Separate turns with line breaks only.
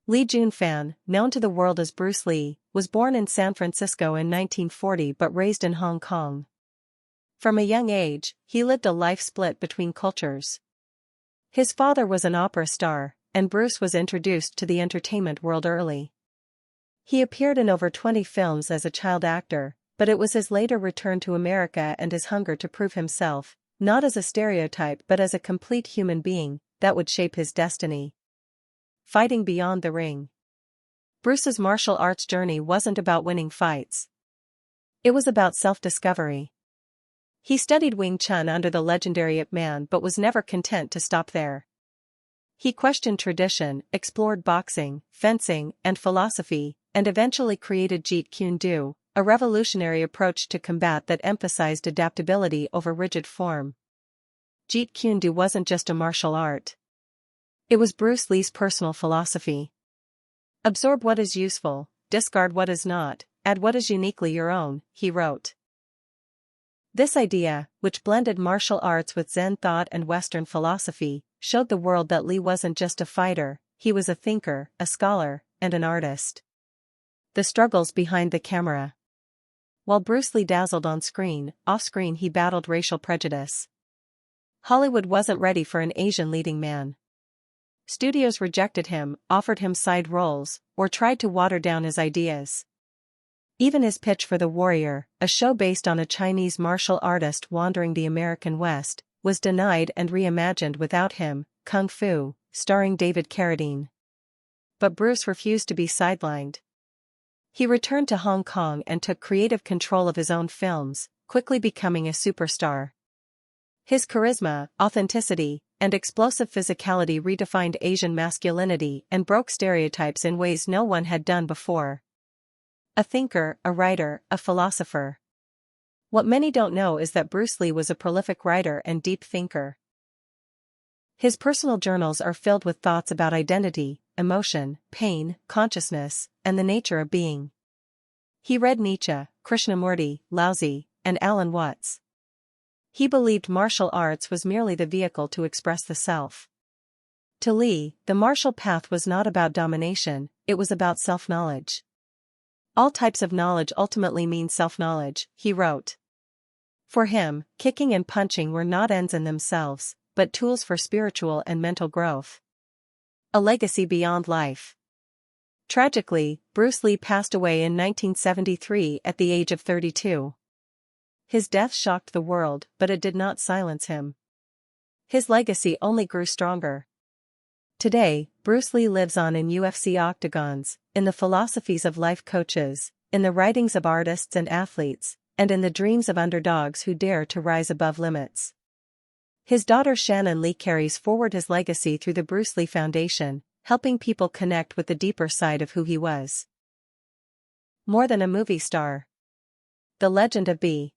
Lee Jun-fan, known to the world as Bruce Lee, was born in San Francisco in 1940 but raised in Hong Kong. From a young age, he lived a life split between cultures. His father was an opera star, and Bruce was introduced to the entertainment world early. He appeared in over 20 films as a child actor, but it was his later return to America and his hunger to prove himself, not as a stereotype but as a complete human being, that would shape his destiny. Fighting beyond the ring. Bruce's martial arts journey wasn't about winning fights. It was about self-discovery. He studied Wing Chun under the legendary Ip Man but was never content to stop there. He questioned tradition, explored boxing, fencing, and philosophy, and eventually created Jeet Kune Do, a revolutionary approach to combat that emphasized adaptability over rigid form. Jeet Kune Do wasn't just a martial art. It was Bruce Lee's personal philosophy. Absorb what is useful, discard what is not, add what is uniquely your own, he wrote. This idea, which blended martial arts with Zen thought and Western philosophy, showed the world that Lee wasn't just a fighter, he was a thinker, a scholar, and an artist. The struggles behind the camera. While Bruce Lee dazzled on screen, off-screen he battled racial prejudice. Hollywood wasn't ready for an Asian leading man. Studios rejected him, offered him side roles, or tried to water down his ideas. Even his pitch for The Warrior, a show based on a Chinese martial artist wandering the American West, was denied and reimagined without him, Kung Fu, starring David Carradine. But Bruce refused to be sidelined. He returned to Hong Kong and took creative control of his own films, quickly becoming a superstar. His charisma, authenticity, and explosive physicality redefined Asian masculinity and broke stereotypes in ways no one had done before. A thinker, a writer, a philosopher. What many don't know is that Bruce Lee was a prolific writer and deep thinker. His personal journals are filled with thoughts about identity, emotion, pain, consciousness, and the nature of being. He read Nietzsche, Krishnamurti, Laozi, and Alan Watts. He believed martial arts was merely the vehicle to express the self. To Lee, the martial path was not about domination, it was about self-knowledge. All types of knowledge ultimately mean self-knowledge, he wrote. For him, kicking and punching were not ends in themselves, but tools for spiritual and mental growth. A legacy beyond life. Tragically, Bruce Lee passed away in 1973 at the age of 32. His death shocked the world, but it did not silence him. His legacy only grew stronger. Today, Bruce Lee lives on in UFC octagons, in the philosophies of life coaches, in the writings of artists and athletes, and in the dreams of underdogs who dare to rise above limits. His daughter Shannon Lee carries forward his legacy through the Bruce Lee Foundation, helping people connect with the deeper side of who he was. More than a movie star. The Legend of B.